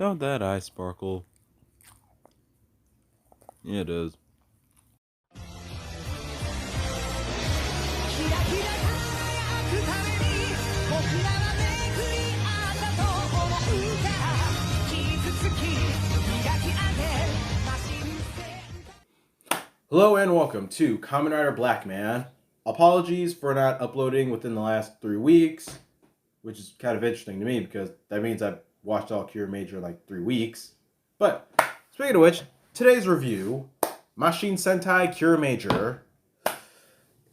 Don't that eye sparkle? Yeah, it does. Hello and welcome to KamenRider Blackman. Apologies for not uploading within the last 3 weeks, which is kind of interesting to me because that means I've watched all Kirameiger in like 3 weeks. But speaking of which, today's review, Mashin Sentai Kirameiger,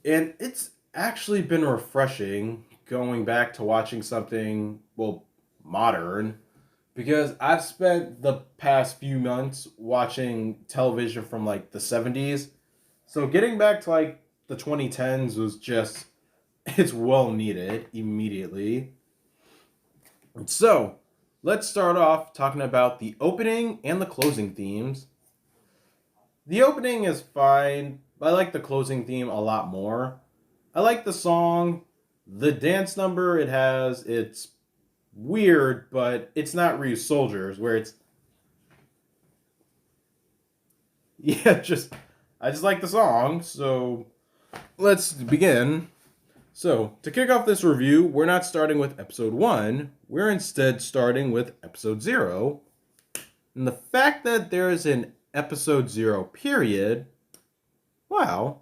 and it's actually been refreshing going back to watching something, well, modern, because I've spent the past few months watching television from like the 70s. So getting back to like the 2010s was just, it's well needed immediately. So let's start off talking about the opening and the closing themes. The opening is fine. I like the closing theme a lot more. I like the song. The dance number it has, it's weird, but it's not Ryu Soldiers, where it's... Yeah, I just like the song, so let's begin. So, to kick off this review, we're not starting with episode 1, we're instead starting with episode 0. And the fact that there is an episode 0 period, wow.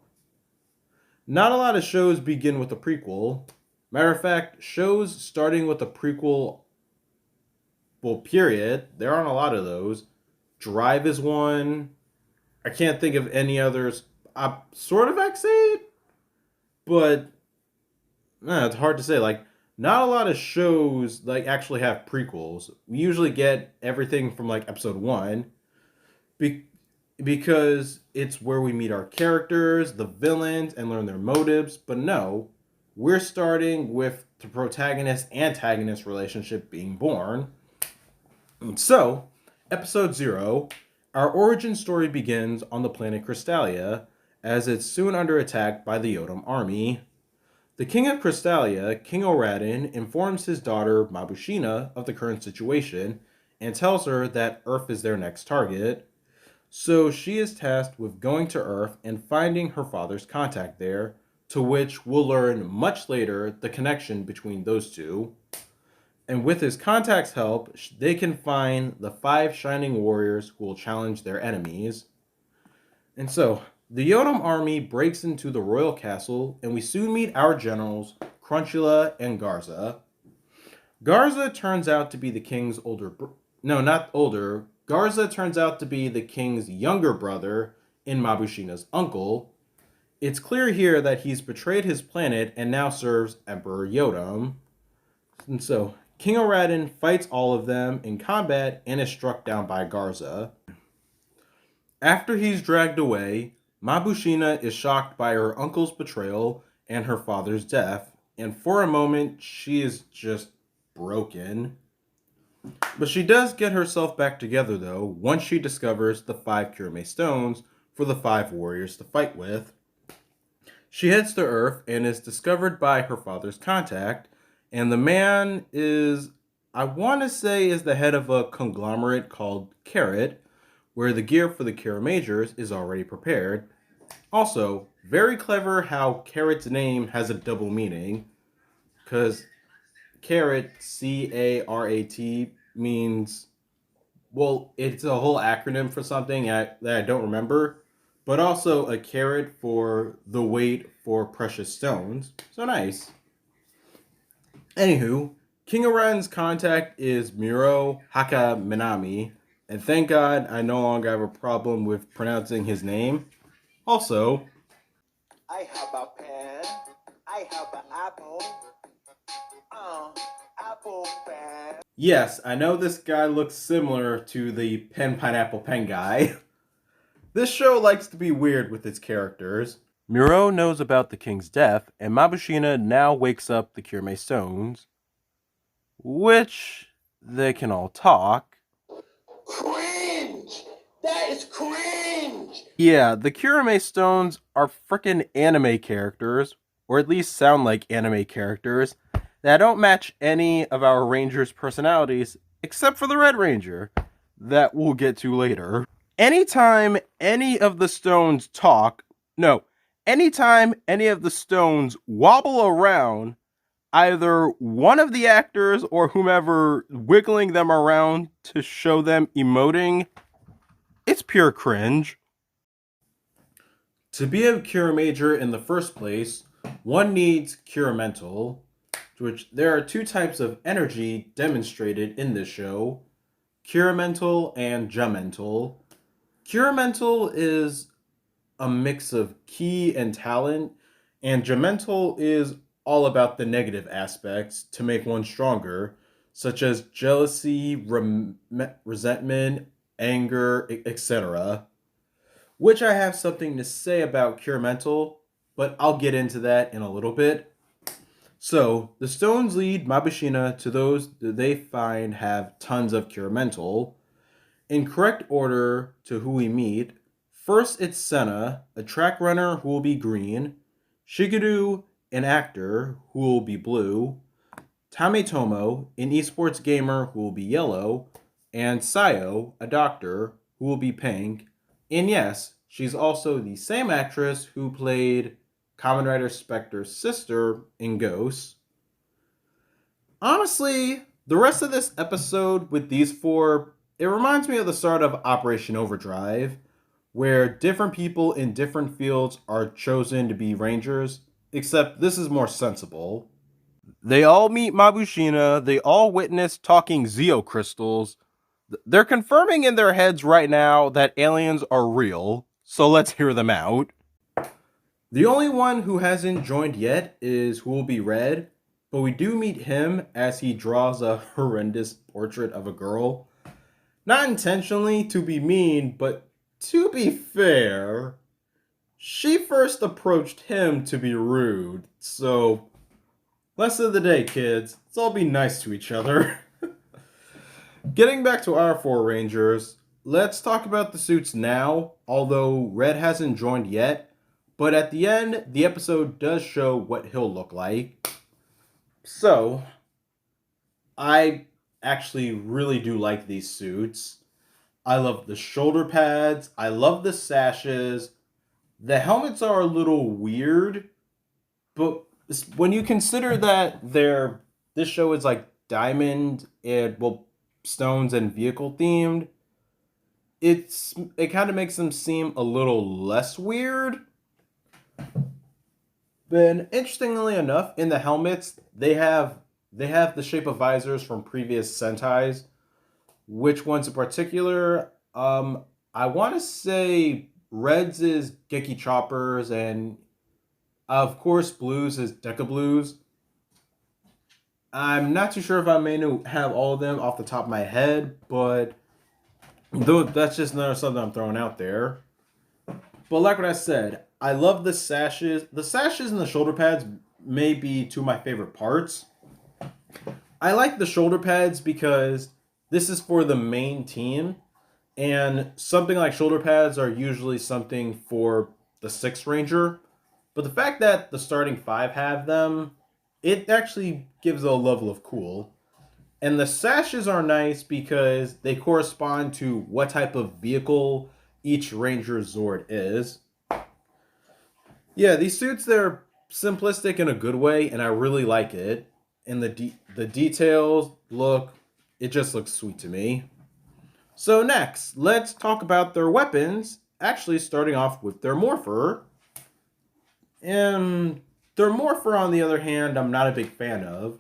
Not a lot of shows begin with a prequel. Matter of fact, shows starting with a prequel, well, period, there aren't a lot of those. Drive is one. I can't think of any others. I'm sort of excited, but it's hard to say. Like, not a lot of shows like actually have prequels. We usually get everything from like episode 1, because it's where we meet our characters, the villains, and learn their motives. But no, we're starting with the protagonist-antagonist relationship being born. And so, episode 0, our origin story begins on the planet Crystalia, as it's soon under attack by the Yodam army. The king of Crystalia, King O'Radin, informs his daughter Mabushina of the current situation and tells her that Earth is their next target. So she is tasked with going to Earth and finding her father's contact there, to which we'll learn much later the connection between those two. And with his contact's help, they can find the 5 shining warriors who will challenge their enemies. And so, the Yodam army breaks into the royal castle, and we soon meet our generals, Crunchula and Garza. Garza turns out to be the king's Garza turns out to be the king's younger brother and Mabushina's uncle. It's clear here that he's betrayed his planet and now serves Emperor Yodam. And so, King O'Radin fights all of them in combat and is struck down by Garza. After he's dragged away, Mabushina is shocked by her uncle's betrayal and her father's death, and for a moment, she is just broken. But she does get herself back together, though, once she discovers the 5 Kiramei stones for the 5 warriors to fight with. She heads to Earth and is discovered by her father's contact, and the man is, I want to say, is the head of a conglomerate called Carrot, where the gear for the Kirameigers is already prepared. Also, very clever how Carrot's name has a double meaning, because Carrot, C-A-R-A-T, means, well, it's a whole acronym for something that I don't remember, but also a carat for the weight for precious stones. So nice. Anywho, King O'Radin's contact is Miro Haka Minami, and thank God I no longer have a problem with pronouncing his name. Also, I have a pen. I have an apple. Apple pen. Yes, I know this guy looks similar to the Pineapple Pen guy. This show likes to be weird with its characters. Miro knows about the king's death, and Mabushina now wakes up the Kiramei stones, which they can all talk. Cringe! That is cringe! Yeah, the Kiramei stones are frickin' anime characters, or at least sound like anime characters, that don't match any of our Rangers' personalities except for the Red Ranger, that we'll get to later. Anytime any of the stones anytime any of the stones wobble around, either one of the actors or whomever wiggling them around to show them emoting, it's pure cringe. To be a Kirameiger in the first place, one needs Kiramental, which there are two types of energy demonstrated in this show, Kiramental and Jamental. Kiramental is a mix of ki and talent, and Jamental is all about the negative aspects to make one stronger, such as jealousy, resentment, anger, etc. Which I have something to say about Kiramental, but I'll get into that in a little bit. So, the stones lead Mabushina to those that they find have tons of Kiramental. In correct order to who we meet, first it's Senna, a track runner who will be green, Shigeru, an actor who will be blue, Tametomo, an esports gamer who will be yellow, and Sayo, a doctor who will be pink. And yes, she's also the same actress who played KamenRider Spectre's sister in Ghosts. Honestly, the rest of this episode with these four, it reminds me of the start of Operation Overdrive, where different people in different fields are chosen to be rangers, except this is more sensible. They all meet Mabushina, they all witness talking Zeo crystals. They're confirming in their heads right now that aliens are real, so let's hear them out. The only one who hasn't joined yet is who will be Red, but we do meet him as he draws a horrendous portrait of a girl. Not intentionally to be mean, but to be fair, she first approached him to be rude, so lesson of the day, kids. Let's all be nice to each other. Getting back to our four Rangers, let's talk about the suits now, although Red hasn't joined yet, but at the end, the episode does show what he'll look like. So, I actually really do like these suits. I love the shoulder pads, I love the sashes. The helmets are a little weird, but when you consider that this show is like diamond and stones and vehicle themed, it kind of makes them seem a little less weird. Then interestingly enough, in the helmets, they have the shape of visors from previous Sentais. Which ones in particular? I want to say Red's is Geki Choppers, and of course Blues is Deca Blues. I'm not too sure if I may have all of them off the top of my head, but though that's just another something I'm throwing out there. But like what I said, I love the sashes. The sashes and the shoulder pads may be two of my favorite parts. I like the shoulder pads because this is for the main team, and something like shoulder pads are usually something for the 6th Ranger. But the fact that the starting 5 have them, it actually gives a level of cool. And the sashes are nice because they correspond to what type of vehicle each Ranger Zord is. Yeah, these suits, they're simplistic in a good way, and I really like it. And the details look, it just looks sweet to me. So next, let's talk about their weapons, actually starting off with their Morpher. And their Morpher, on the other hand, I'm not a big fan of.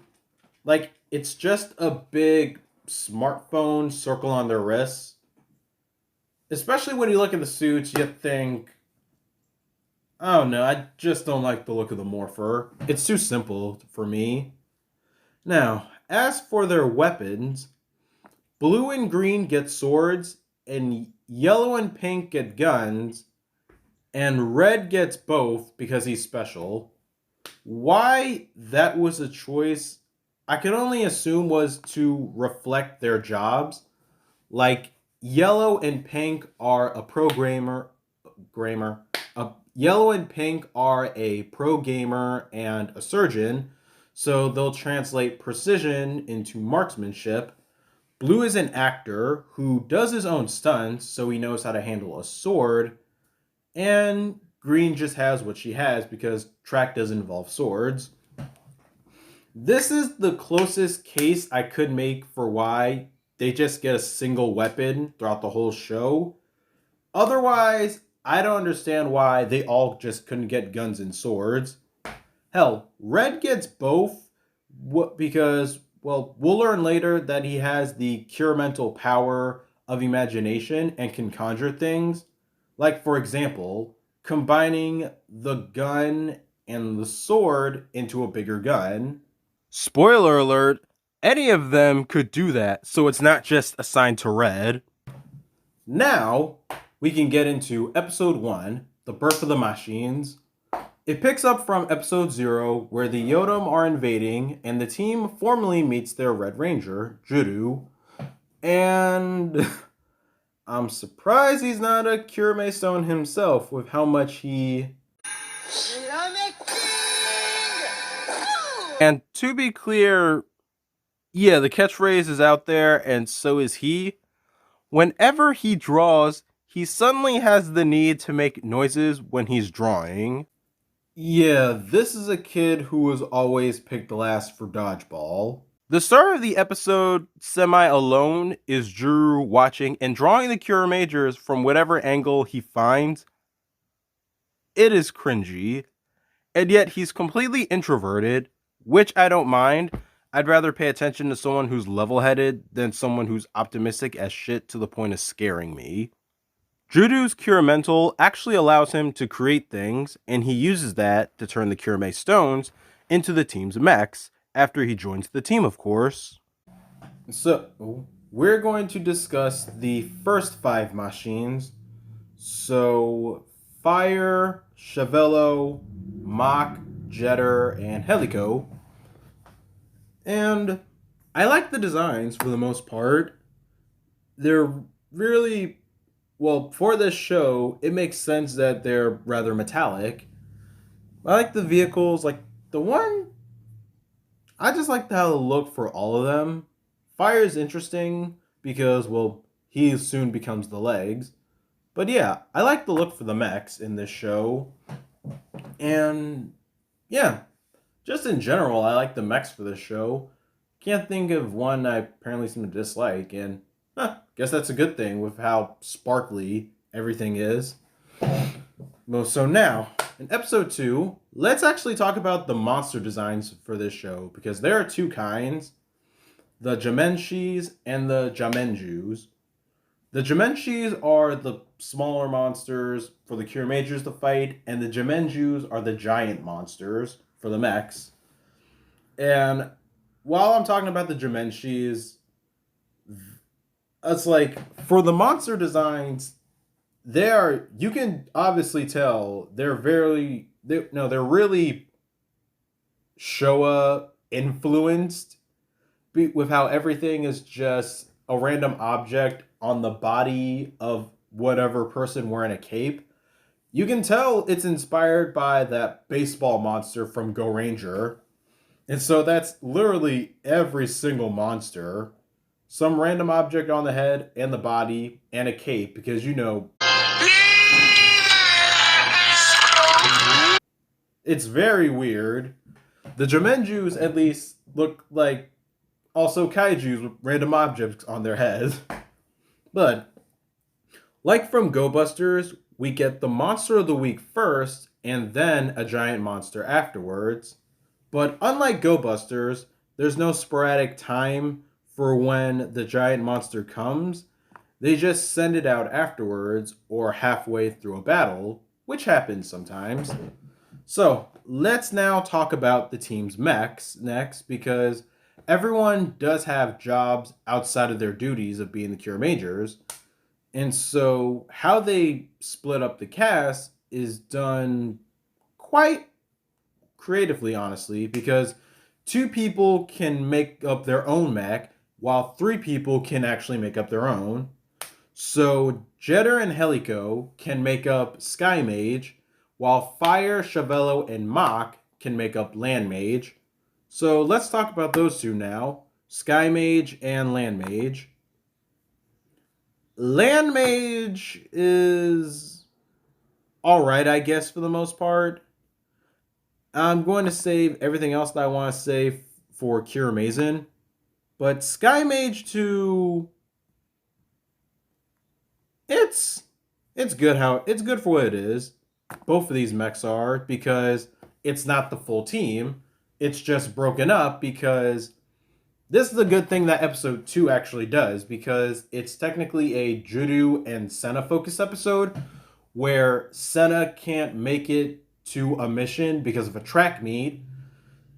Like, it's just a big smartphone circle on their wrists. Especially when you look at the suits, you think, I don't know, I just don't like the look of the Morpher. It's too simple for me. Now, as for their weapons, blue and green get swords, and yellow and pink get guns, and red gets both because he's special. Why that was a choice, I can only assume was to reflect their jobs. Like, yellow and pink are a yellow and pink are a pro gamer and a surgeon, so they'll translate precision into marksmanship. Blue is an actor who does his own stunts, so he knows how to handle a sword. And Green just has what she has because track does involve swords. This is the closest case I could make for why they just get a single weapon throughout the whole show. Otherwise, I don't understand why they all just couldn't get guns and swords. Hell, Red gets both because, well, we'll learn later that he has the cure mental power of imagination and can conjure things. Like, for example, combining the gun and the sword into a bigger gun. Spoiler alert, any of them could do that, so it's not just assigned to Red. Now, we can get into episode 1, The Birth of the Machines. It picks up from episode 0, where the Yodam are invading, and the team formally meets their Red Ranger, Juru. And I'm surprised he's not a Kirameiger Stone himself with how much he... And to be clear, yeah, the catchphrase is out there, and so is he. Whenever he draws, he suddenly has the need to make noises when he's drawing. Yeah, this is a kid who was always picked last for dodgeball. The start of the episode, semi-alone, is Drew watching and drawing the Kirameigers from whatever angle he finds. It is cringy, and yet he's completely introverted, which I don't mind. I'd rather pay attention to someone who's level-headed than someone who's optimistic as shit to the point of scaring me. Judo's Cure Mental actually allows him to create things, and he uses that to turn the Kirameiger Stones into the team's mechs, after he joins the team, of course. So, we're going to discuss the first 5 machines. So, Fire, Chevello, Mach, Jetter, and Helico. And I like the designs for the most part. They're really, well, for this show, it makes sense that they're rather metallic. I like the vehicles, like the one, I just like how they look for all of them. Fire is interesting because, well, he soon becomes the legs. But yeah, I like the look for the mechs in this show. And yeah, just in general, I like the mechs for this show. Can't think of one I apparently seem to dislike, and guess that's a good thing with how sparkly everything is. Well, so now, in episode 2, let's actually talk about the monster designs for this show, because there are 2 kinds, the Jamenshis and the Jamenjus. The Jamenshis are the smaller monsters for the Kirameigers to fight, and the Jamenjus are the giant monsters for the mechs. And while I'm talking about the Jamenshis, it's like, for the monster designs, you can obviously tell they're really Showa influenced with how everything is just a random object on the body of whatever person wearing a cape. You can tell it's inspired by that baseball monster from Go Ranger. And so that's literally every single monster. Some random object on the head and the body and a cape, because it's very weird. The Jamenjus at least look like also kaijus with random objects on their heads. But like from Go Busters, we get the monster of the week first and then a giant monster afterwards. But unlike Go Busters, there's no sporadic time for when the giant monster comes. They just send it out afterwards or halfway through a battle, which happens sometimes. So let's now talk about the team's mechs next, because everyone does have jobs outside of their duties of being the Kirameigers. And so how they split up the cast is done quite creatively, honestly, because 2 people can make up their own mech, while 3 people can actually make up their own. So Jetter and Helico can make up Sky Mage, while Fire, Chevello, and Mach can make up Land Mage. So let's talk about those 2 now. Sky Mage and Land Mage. Land Mage is alright, I guess, for the most part. I'm going to save everything else that I want to say for Kirameiger. But Sky Mage 2, it's it's good for what it is. Both of these mechs are, because it's not the full team. It's just broken up, because this is a good thing that episode 2 actually does, because it's technically a Judo and Senna focus episode where Senna can't make it to a mission because of a track meet.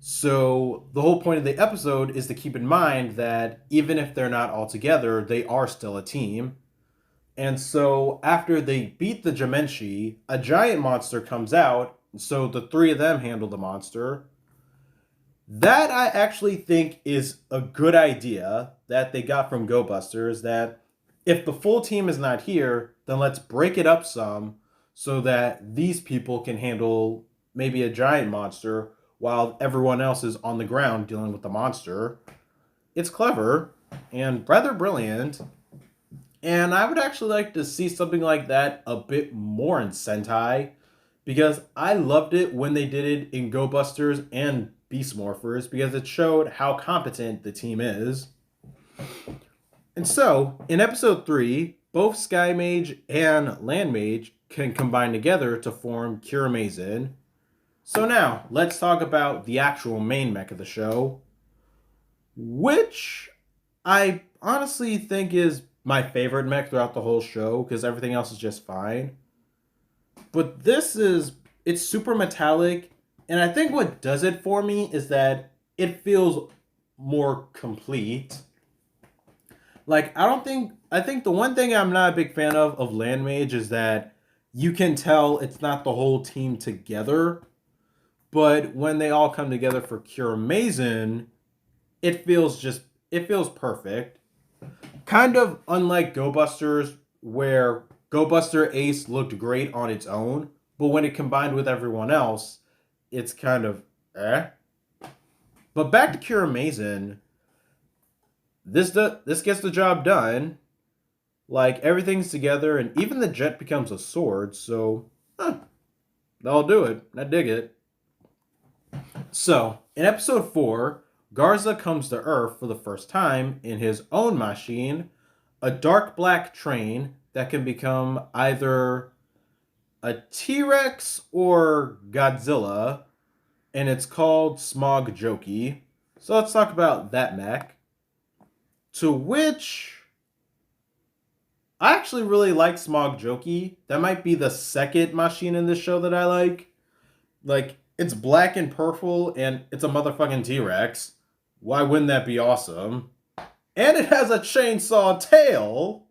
So the whole point of the episode is to keep in mind that even if they're not all together, they are still a team. And so after they beat the Jimenshi, a giant monster comes out, so the three of them handle the monster. That I actually think is a good idea that they got from Go Busters, that if the full team is not here, then let's break it up some so that these people can handle maybe a giant monster while everyone else is on the ground dealing with the monster. It's clever and rather brilliant. And I would actually like to see something like that a bit more in Sentai, because I loved it when they did it in Go Busters and Beast Morphers, because it showed how competent the team is. And so, in episode 3, both Sky Mage and Land Mage can combine together to form Kirameiger. So now, let's talk about the actual main mech of the show, which I honestly think is my favorite mech throughout the whole show, because everything else is just fine. But it's super metallic, and I think what does it for me is that it feels more complete. Like, I think the one thing I'm not a big fan of Land Mage is that you can tell it's not the whole team together. But when they all come together for Kirameiger, it feels perfect. Kind of unlike Go Busters, where Go Buster Ace looked great on its own, but when it combined with everyone else, it's kind of eh. But back to Kirameiger, this gets the job done. Like, everything's together, and even the jet becomes a sword, so that'll do it. I dig it. So, in episode 4, Garza comes to Earth for the first time in his own machine, a dark black train that can become either a T-Rex or Godzilla, and it's called Smog Joki. So let's talk about that mech. To which I actually really like Smog Joki. That might be the second machine in this show that I like. Like, it's black and purple, and it's a motherfucking T-Rex. Why wouldn't that be awesome? And it has a chainsaw tail.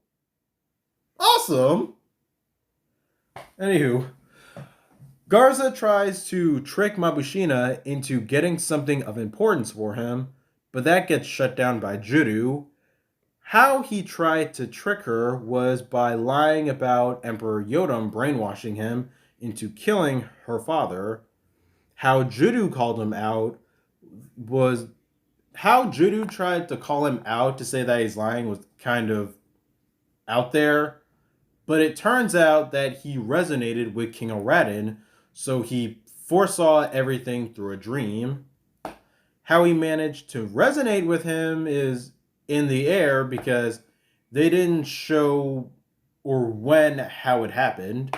Awesome. Anywho, Garza tries to trick Mabushina into getting something of importance for him, but that gets shut down by Juru. How he tried to trick her was by lying about Emperor Yodam brainwashing him into killing her father. How Juru called him out was how Juru tried to call him out to say that he's lying was kind of out there, but it turns out that he resonated with King Aladdin, so he foresaw everything through a dream. How he managed to resonate with him is in the air, because they didn't show or when how it happened.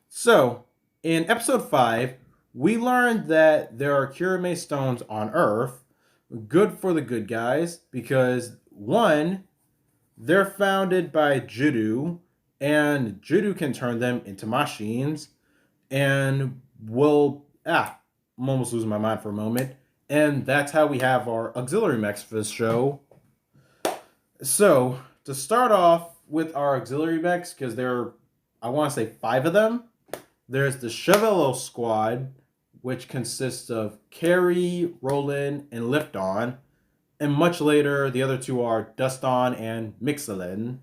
So, in episode 5, we learned that there are Kiramei stones on Earth, good for the good guys, because one, they're founded by Juru, and Juru can turn them into machines, and I'm almost losing my mind for a moment, and that's how we have our auxiliary mechs for this show. So, to start off with our auxiliary mechs, because I want to say 5 of them, there's the Chevelo Squad, which consists of Carry, Roland, and Lifton. And much later, the other 2 are Duston and Mixelin.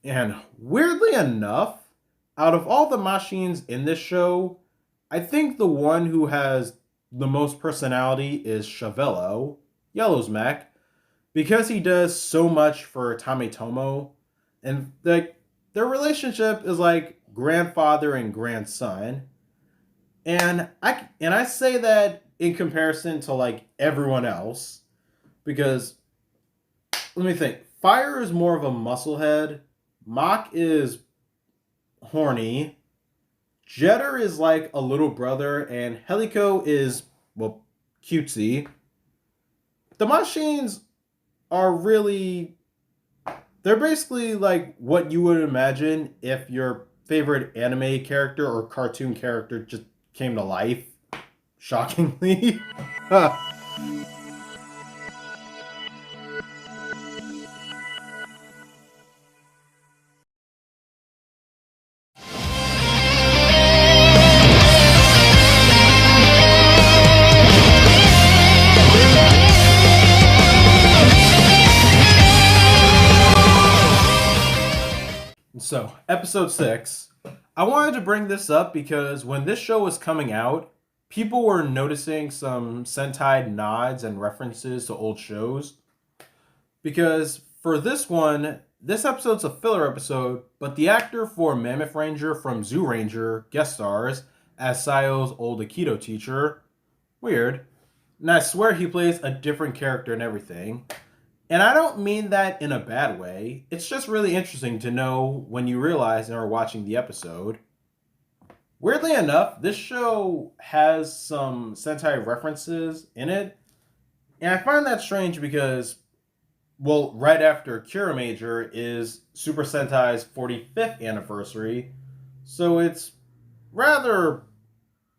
And weirdly enough, out of all the machines in this show, I think the one who has the most personality is Chevelo. Yellow's mech, because he does so much for Tametomo, and like their relationship is like grandfather and grandson. And I say that in comparison to like everyone else because let me think. Fire is more of a musclehead. Mach is horny. Jetter is like a little brother, and Helico is well cutesy. The machines are really they're basically like what you would imagine if your favorite anime character or cartoon character just came to life. Shockingly. So, episode 6. I wanted to bring this up because when this show was coming out, people were noticing some Sentai nods and references to old shows. Because for this one, this episode's a filler episode, but the actor for Mammoth Ranger from Zoo Ranger guest stars as Sayo's old Aikido teacher. Weird. And I swear he plays a different character and everything. And I don't mean that in a bad way. It's just really interesting to know when you realize and are watching the episode. Weirdly enough, this show has some Sentai references in it. And I find that strange because, well, right after Kirameiger is Super Sentai's 45th anniversary. So it's rather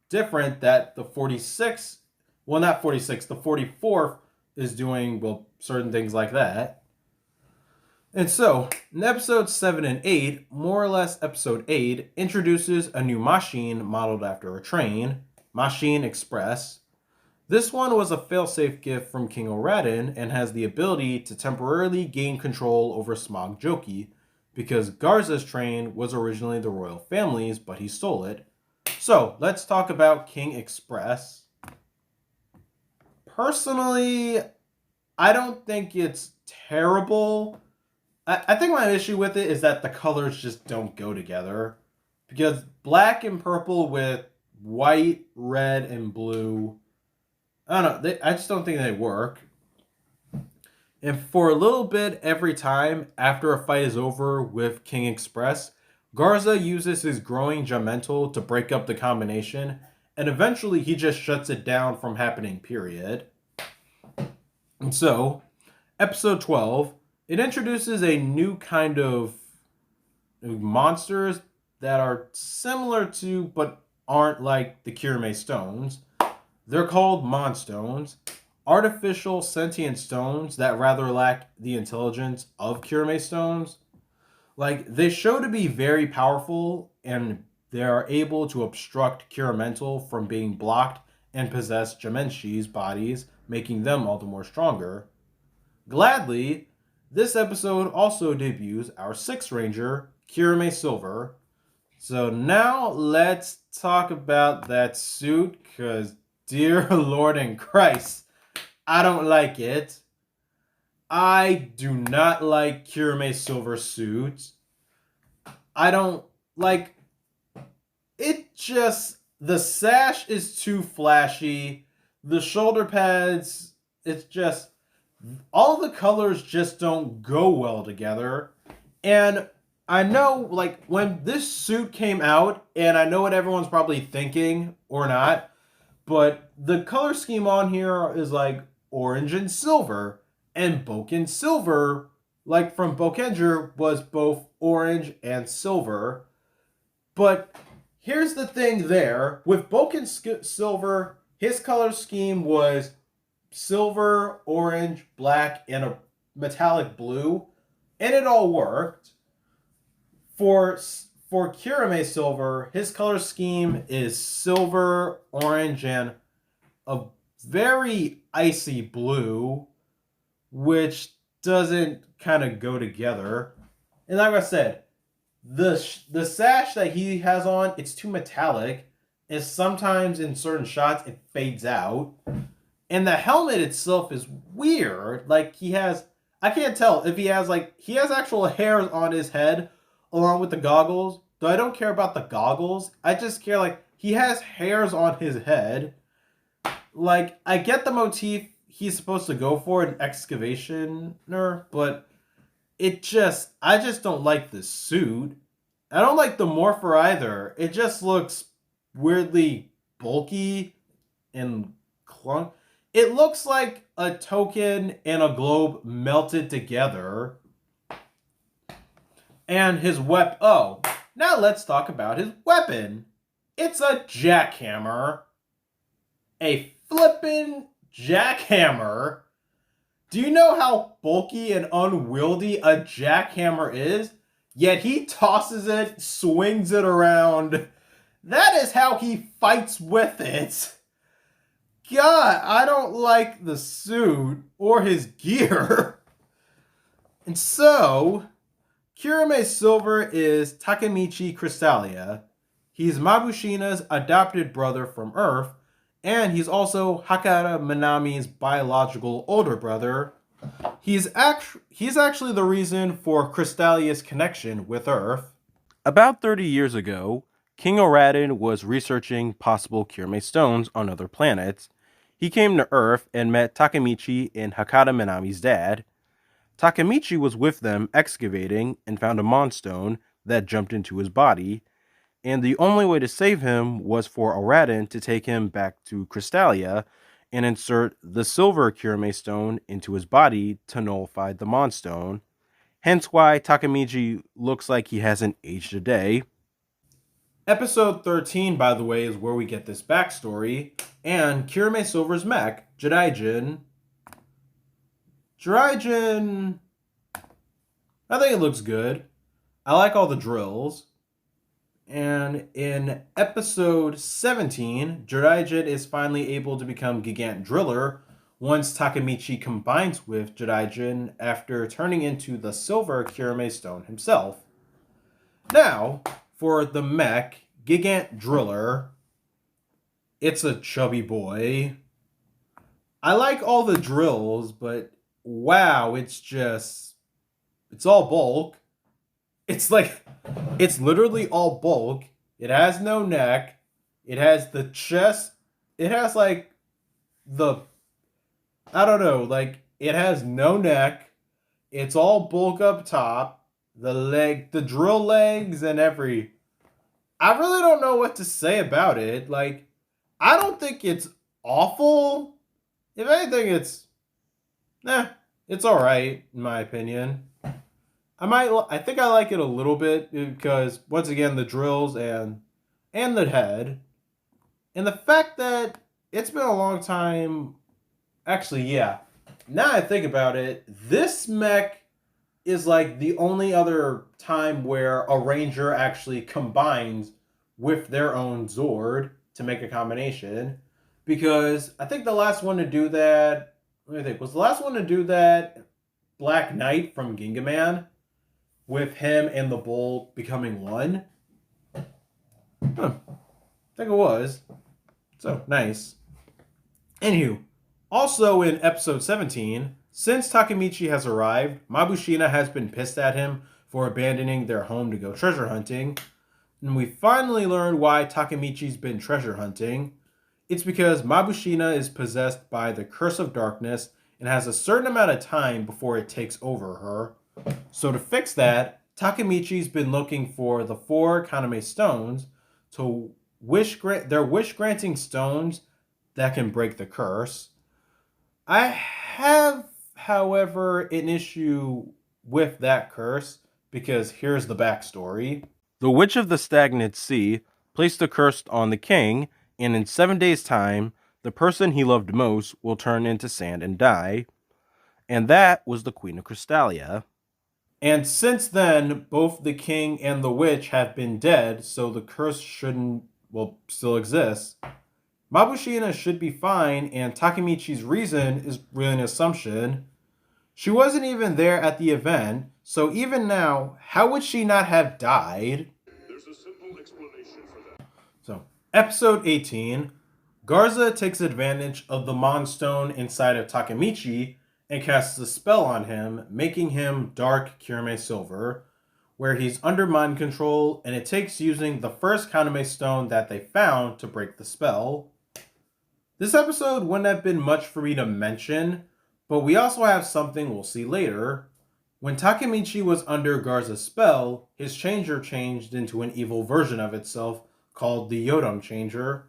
different that the 46th, well, not 46th, the 44th is doing, well, certain things like that. And so, in episodes 7 and 8, more or less episode 8 introduces a new machine modeled after a train, Mashin Express. This one was a failsafe gift from King O'Radin and has the ability to temporarily gain control over Smog Joki, because Garza's train was originally the royal family's, but he stole it. So, let's talk about King Express. Personally, I don't think it's terrible. I think my issue with it is that the colors just don't go together. Because black and purple with white, red, and blue, I don't know, I just don't think they work. And for a little bit every time after a fight is over with King Express, Garza uses his growing Gemental to break up the combination, and eventually he just shuts it down from happening, period. And so, episode 12, it introduces a new kind of monsters that are similar to, but aren't like the Kirame stones. They're called Monstones, artificial sentient stones that rather lack the intelligence of Kirame stones. Like, they show to be very powerful, and they are able to obstruct Kiramental from being blocked and possess Jamenshi's bodies, making them all the more stronger. Gladly, this episode also debuts our 6th Ranger, Kirame Silver. So now let's talk about that suit, because dear Lord in Christ, I don't like it. I do not like Kirame Silver suit. I don't like it. Just the sash is too flashy. The shoulder pads, it's just all the colors just don't go well together. And I know, like, when this suit came out, and I know what everyone's probably thinking or not, but the color scheme on here is like orange and silver, and Boken Silver, like from Bokenger, was both orange and silver. But here's the thing there with Boken Silver, his color scheme was silver, orange, black, and a metallic blue, and it all worked. For Kirame Silver, his color scheme is silver, orange, and a very icy blue, which doesn't kind of go together. And like I said, the sash that he has on, it's too metallic, and sometimes in certain shots it fades out. And the helmet itself is weird. Like I can't tell if he has actual hairs on his head along with the goggles. Though I don't care about the goggles. I just care like he has hairs on his head. Like I get the motif he's supposed to go for an excavationer, but I just don't like the suit. I don't like the morpher either. It just looks weirdly bulky and clunk. It looks like a token and a globe melted together. And his weapon. Oh, now let's talk about his weapon. It's a jackhammer. A flippin' jackhammer. Do you know how bulky and unwieldy a jackhammer is? Yet he tosses it, swings it around. That is how he fights with it. God, I don't like the suit or his gear. And so, Kirame Silver is Takemichi Crystalia. He's Mabushina's adopted brother from Earth, and he's also Hakata Minami's biological older brother. He's actually the reason for Crystalia's connection with Earth. About 30 years ago, King Oradin was researching possible Kirame stones on other planets. He came to Earth and met Takemichi and Hakata Minami's dad. Takemichi was with them excavating and found a Monstone that jumped into his body, and the only way to save him was for Oradin to take him back to Crystalia and insert the silver Kirame stone into his body to nullify the Monstone. Hence why Takemichi looks like he hasn't aged a day. Episode 13, by the way, is where we get this backstory, and Kirame Silver's mech, Jidaijin. I think it looks good. I like all the drills. And in episode 17, Jidaijin is finally able to become Gigant Driller once Takemichi combines with Jidaijin after turning into the silver Kirame stone himself. Now, for the mech, Gigant Driller, it's a chubby boy. I like all the drills, but wow, it's all bulk. It's literally all bulk. It has no neck. It has the chest. It has I don't know, it has no neck. It's all bulk up top. The drill legs and I really don't know what to say about it. I don't think it's awful. If anything, it's alright, in my opinion. I think I like it a little bit because once again the drills and the head and the fact that it's been a long time. Actually, yeah. Now I think about it, this mech is like the only other time where a ranger actually combines with their own Zord to make a combination. Because I think the last one to do that, let me think, was the last one to do that Black Knight from Gingaman? With him and the bull becoming one? I think it was. So, nice. Anywho, also in episode 17, since Takemichi has arrived, Mabushina has been pissed at him for abandoning their home to go treasure hunting. And we finally learn why Takemichi's been treasure hunting. It's because Mabushina is possessed by the Curse of Darkness and has a certain amount of time before it takes over her. So to fix that, Takemichi's been looking for the 4 Kaname stones to they're wish-granting stones that can break the curse. I have, however, an issue with that curse because here's the backstory. The Witch of the Stagnant Sea placed a curse on the king, and in 7 days' time, the person he loved most will turn into sand and die. And that was the Queen of Crystalia. And since then, both the king and the witch have been dead, so the curse still exists. Mabushina should be fine, and Takemichi's reason is really an assumption. She wasn't even there at the event, so even now, how would she not have died? There's a simple explanation for that. So, episode 18. Garza takes advantage of the Mon Stone inside of Takemichi and casts a spell on him, making him Dark Kirame Silver, where he's under mind control, and it takes using the first Kaname Stone that they found to break the spell. This episode wouldn't have been much for me to mention, but we also have something we'll see later. When Takemichi was under Garza's spell, his changer changed into an evil version of itself called the Yodam Changer,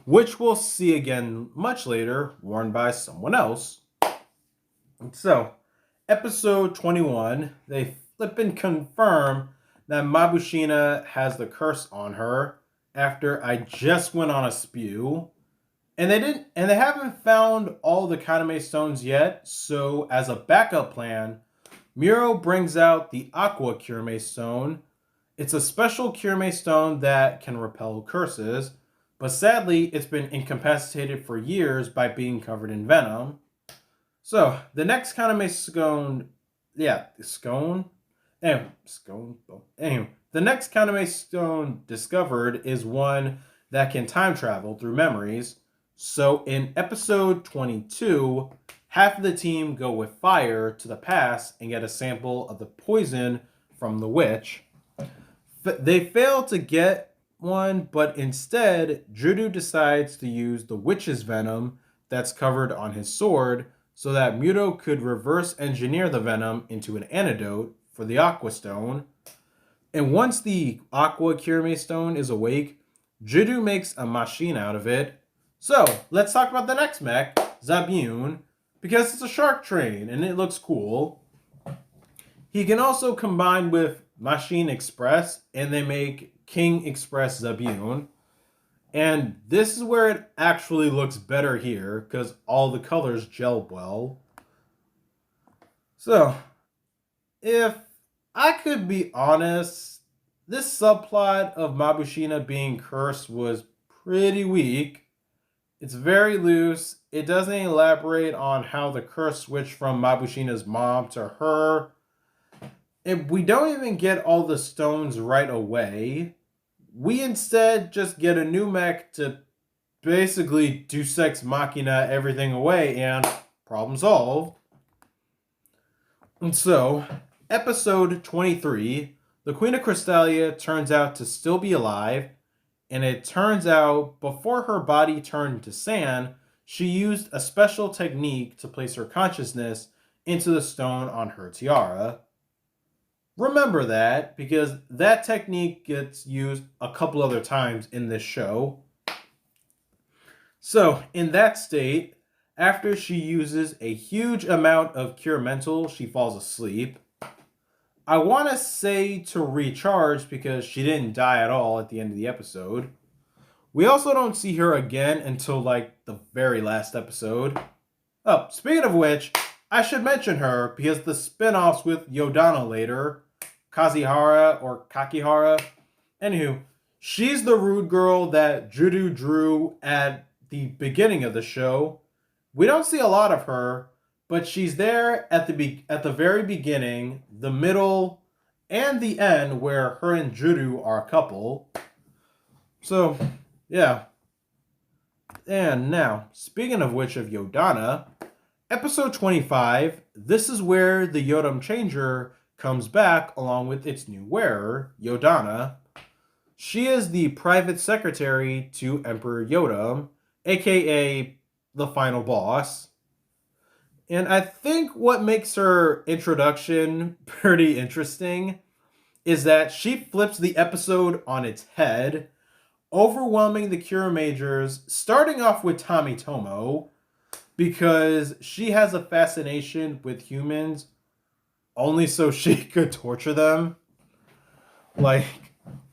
which we'll see again much later, worn by someone else. So, episode 21, they flip and confirm that Mabushina has the curse on her after I just went on a spew. And they haven't found all the Kaname stones yet, so as a backup plan, Miro brings out the Aqua Kirame Stone. It's a special Kirame Stone that can repel curses, but sadly, it's been incapacitated for years by being covered in venom. So, the next Kaname Stone... Anyway, the next Kaname Stone discovered is one that can time travel through memories. So, in episode 22, half of the team go with fire to the past and get a sample of the poison from the witch. They fail to get one, but instead, Judo decides to use the witch's venom that's covered on his sword so that Muto could reverse engineer the venom into an antidote for the Aqua Stone. And once the Aqua Kirame Stone is awake, Judo makes a machine out of it. So, let's talk about the next mech, Zabune, because it's a shark train and it looks cool. He can also combine with Machine Express and they make King Express Zabune. And this is where it actually looks better here because all the colors gel well. So, if I could be honest, this subplot of Mabushina being cursed was pretty weak. It's very loose. It doesn't elaborate on how the curse switched from Mabushina's mom to her. We don't even get all the stones right away. We instead just get a new mech to basically Deus Ex Machina everything away and problem solved. And so, episode 23, the Queen of Crystallia turns out to still be alive, and it turns out before her body turned to sand, she used a special technique to place her consciousness into the stone on her tiara. Remember that, because that technique gets used a couple other times in this show. So, in that state, after she uses a huge amount of Cure Mental, she falls asleep. I want to say to recharge because she didn't die at all at the end of the episode. We also don't see her again until like the very last episode. Oh, speaking of which, I should mention her because the spin-offs with Yodana later, Kazihara or Kakihara. Anywho, she's the rude girl that Judo drew at the beginning of the show. We don't see a lot of her, but she's there at the very beginning, the middle, and the end where her and Judo are a couple. So, yeah. And now, speaking of which of Yodana, episode 25, this is where the Yodam Changer comes back along with its new wearer, Yodana. She is the private secretary to Emperor Yodam, aka the final boss. And I think what makes her introduction pretty interesting is that she flips the episode on its head, overwhelming the Kirameigers, starting off with Tomitomo, because she has a fascination with humans only so she could torture them. Like,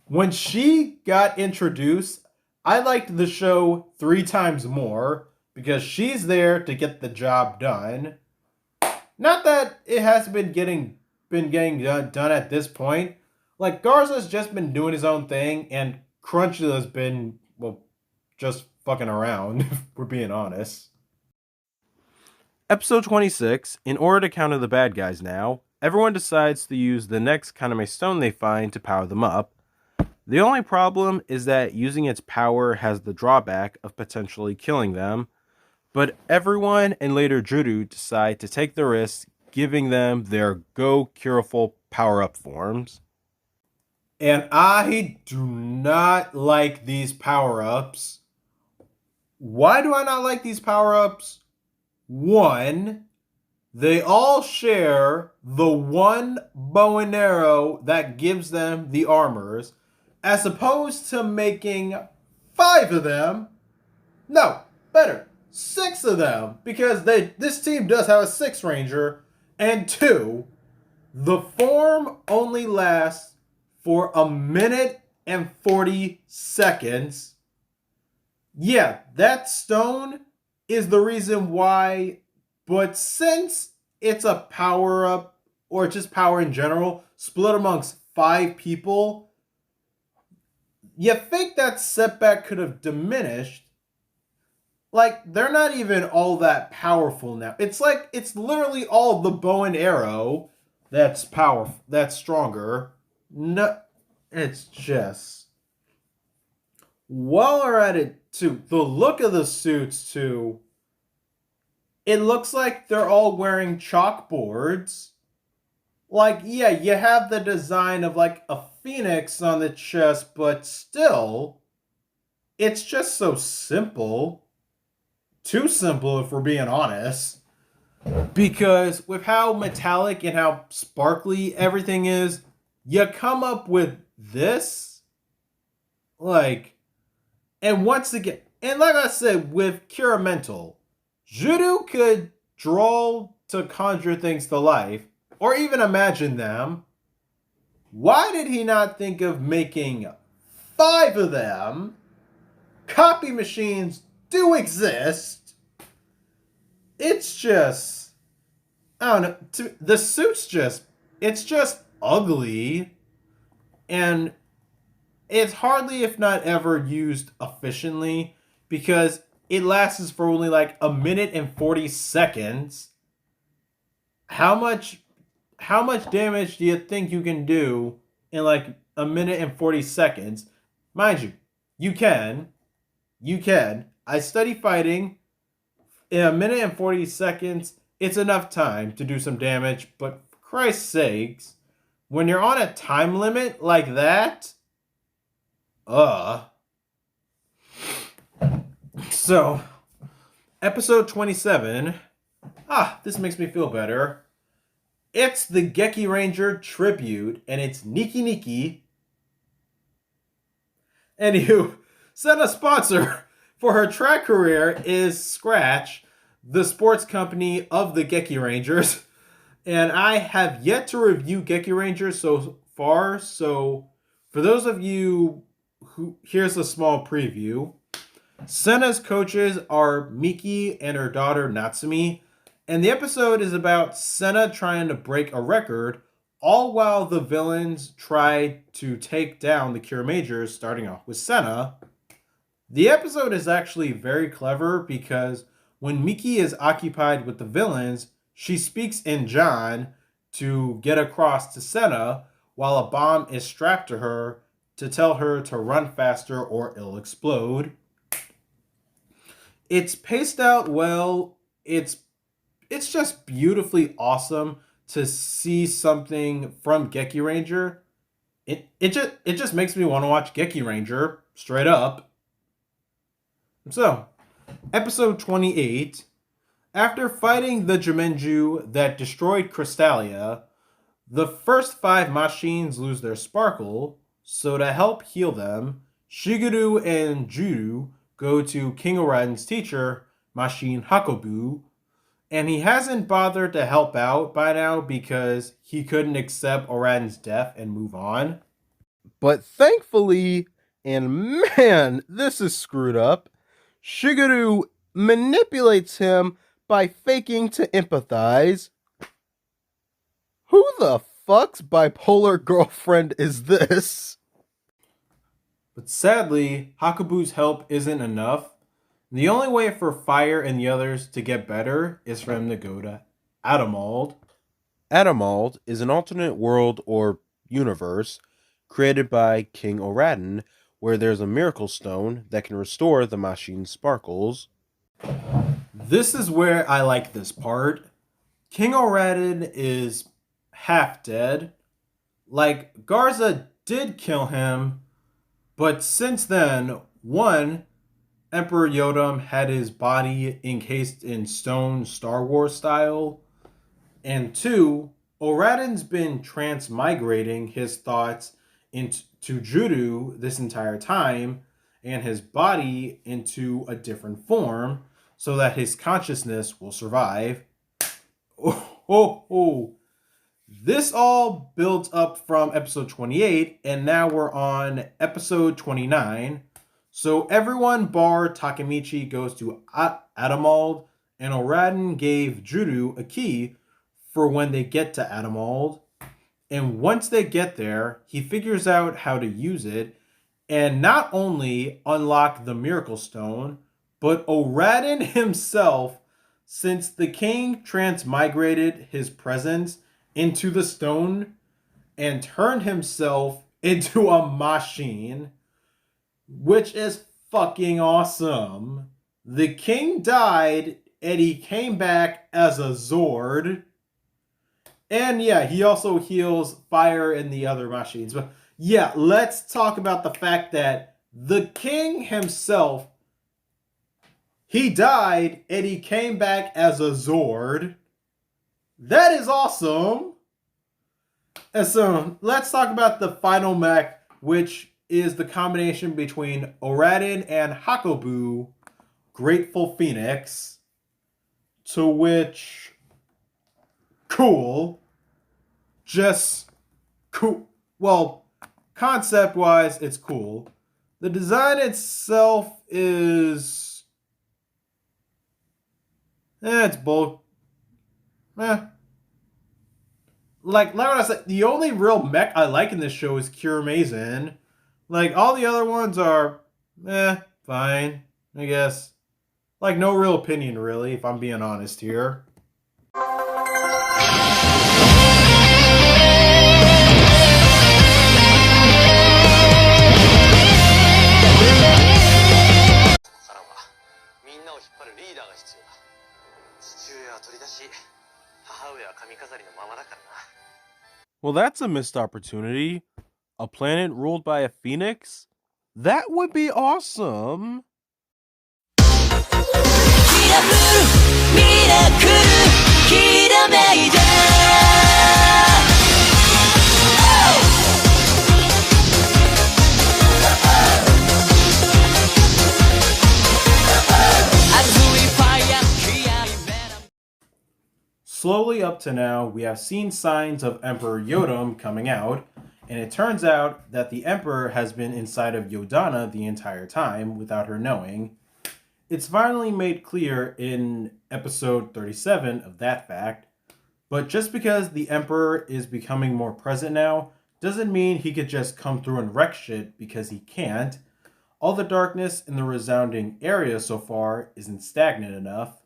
when she got introduced, I liked the show 3 times more because she's there to get the job done. Not that it has been getting done at this point. Like, Garza's just been doing his own thing, and Crunchilla's been, well, just fucking around, if we're being honest. Episode 26, in order to counter the bad guys now, everyone decides to use the next Kaname stone they find to power them up. The only problem is that using its power has the drawback of potentially killing them, but everyone and later Juru decide to take the risk, giving them their Go Cureful power-up forms. And I do not like these power-ups. Why do I not like these power-ups? One, they all share the one bow and arrow that gives them the armors, as opposed to making 5 of them. No, better, 6 of them, because this team does have a 6 ranger, and 2, the form only lasts for 1 minute and 40 seconds. Yeah, that stone is the reason why, but since it's a power up or just power in general, split amongst 5 people, you think that setback could have diminished. Like, they're not even all that powerful now. It's like, it's literally all the bow and arrow that's powerful, that's stronger. No, it's just. While we're at it, too, the look of the suits, too, it looks like they're all wearing chalkboards. Like, yeah, you have the design of, like, a phoenix on the chest, but still, it's just so simple. Too simple, if we're being honest. Because with how metallic and how sparkly everything is, you come up with this. Like, and once again, and like I said, with Kirameiger, Juru could draw to conjure things to life, or even imagine them. Why did he not think of making 5 of them? Copy machines do exist. It's just, I don't know, the suit's just, it's just ugly, and it's hardly, if not ever, used efficiently, because it lasts for only like 1 minute and 40 seconds. How much damage do you think you can do in like 1 minute and 40 seconds? Mind you, you can. I study fighting. In 1 minute and 40 seconds, it's enough time to do some damage, but for Christ's sakes, when you're on a time limit like that, So, episode 27. This makes me feel better. It's the KamenRider tribute, and it's Niki Niki. Anywho, Senna's sponsor for her track career is Scratch, the sports company of the KamenRiders. And I have yet to review KamenRiders so far, so for those of you who, here's a small preview. Senna's coaches are Miki and her daughter Natsumi, and the episode is about Senna trying to break a record, all while the villains try to take down the Kirameigers, starting off with Senna. The episode is actually very clever because when Miki is occupied with the villains, she speaks in John to get across to Senna, while a bomb is strapped to her to tell her to run faster or it'll explode. It's paced out well. It's just beautifully awesome to see something from KamenRider. It just makes me want to watch KamenRider straight up. So, episode 28. After fighting the Jimenju that destroyed Crystalia, the first 5 machines lose their sparkle, so to help heal them, Shigeru and Juru go to King Oraden's teacher, Mashin Hakobu, and he hasn't bothered to help out by now because he couldn't accept Oraden's death and move on. But thankfully, and man, this is screwed up, Shigeru manipulates him by faking to empathize. Who the fuck's bipolar girlfriend is this? But sadly, Hakubu's help isn't enough. The only way for Fire and the others to get better is for him to go to Adamald. Adamald is an alternate world or universe created by King Oradan, where there's a miracle stone that can restore the Mashin sparkles. This is where I like this part. King Oradan is half dead. Like, Garza did kill him, but since then, one, Emperor Yodam had his body encased in stone Star Wars style, and two, Oradan's been transmigrating his thoughts into Judo this entire time, and his body into a different form, so that his consciousness will survive. Oh. This all built up from episode 28, and now we're on episode 29. So everyone bar Takemichi goes to Adamald, and Oradan gave Judo a key for when they get to Adamald. And once they get there, he figures out how to use it, and not only unlock the Miracle Stone, but Oradan himself, since the king transmigrated his presence into the stone and turned himself into a machine, which is fucking awesome. The king died and he came back as a Zord. And yeah, he also heals fire in the other machines. But yeah, let's talk about the fact that the king himself, he died and he came back as a Zord. That is awesome. And so let's talk about the final mech, which is the combination between Oradan and Hakobu, Grateful Phoenix. To which, cool. Just cool. Well, concept-wise, it's cool. The design itself is... it's both... Like what I said, the only real mech I like in this show is Kirameiger. Like, all the other ones are, fine, I guess. Like, no real opinion, really, if I'm being honest here. Well, that's a missed opportunity. A planet ruled by a phoenix? That would be awesome. Slowly up to now, we have seen signs of Emperor Yodam coming out, and it turns out that the Emperor has been inside of Yodana the entire time without her knowing. It's finally made clear in episode 37 of that fact, but just because the Emperor is becoming more present now doesn't mean he could just come through and wreck shit, because he can't. All the darkness in the resounding area so far isn't stagnant enough.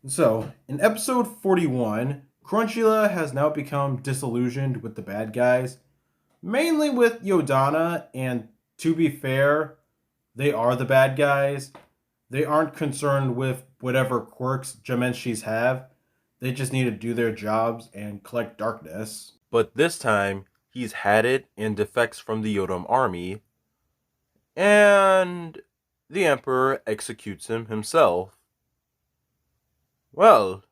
So, in episode 41, Crunchula has now become disillusioned with the bad guys, mainly with Yodana, and to be fair, they are the bad guys. They aren't concerned with whatever quirks Jamenshis have. They just need to do their jobs and collect darkness. But this time, he's had it and defects from the Yodam army, and the Emperor executes him himself. Well,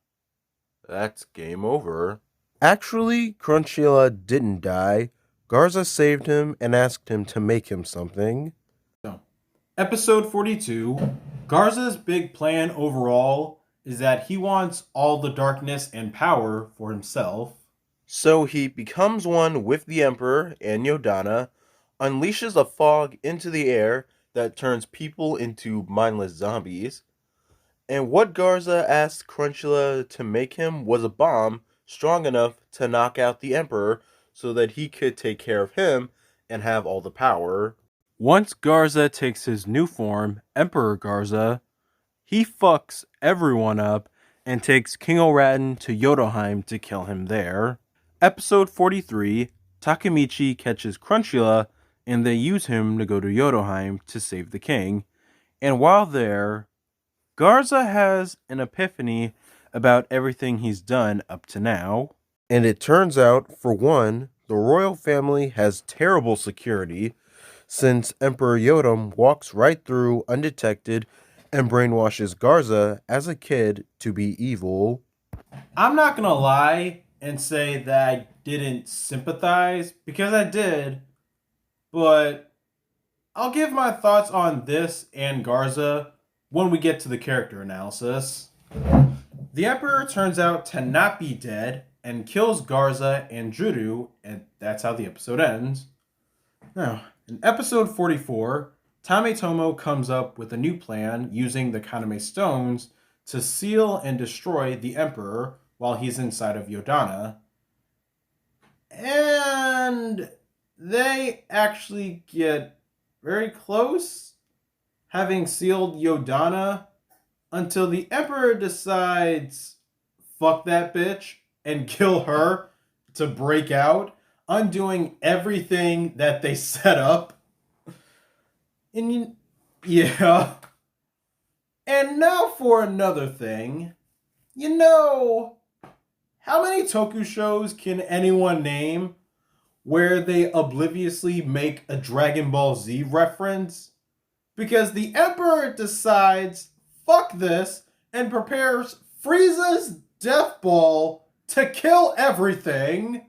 that's game over. Actually, Crunchula didn't die. Garza saved him and asked him to make him something. So, episode 42, Garza's big plan overall is that he wants all the darkness and power for himself. So he becomes one with the Emperor and Yodana, unleashes a fog into the air that turns people into mindless zombies. And what Garza asked Crunchula to make him was a bomb strong enough to knock out the Emperor so that he could take care of him and have all the power. Once Garza takes his new form, Emperor Garza, he fucks everyone up and takes King Oradan to Jotunheim to kill him there. Episode 43, Takemichi catches Crunchula, and they use him to go to Jotunheim to save the king. And while there, Garza has an epiphany about everything he's done up to now. And it turns out, for one, the royal family has terrible security, since Emperor Yodam walks right through undetected and brainwashes Garza as a kid to be evil. I'm not gonna lie and say that I didn't sympathize, because I did, but I'll give my thoughts on this and Garza when we get to the character analysis. The Emperor turns out to not be dead and kills Garza and Juru, and that's how the episode ends. Now, in episode 44, Tametomo comes up with a new plan using the Kaname stones to seal and destroy the Emperor while he's inside of Yodana. And they actually get very close, having sealed Yodana, until the Emperor decides, fuck that bitch, and kill her to break out, undoing everything that they set up. And yeah. And now for another thing. How many Toku shows can anyone name where they obliviously make a Dragon Ball Z reference? Because the Emperor decides, fuck this, and prepares Frieza's Death Ball to kill everything.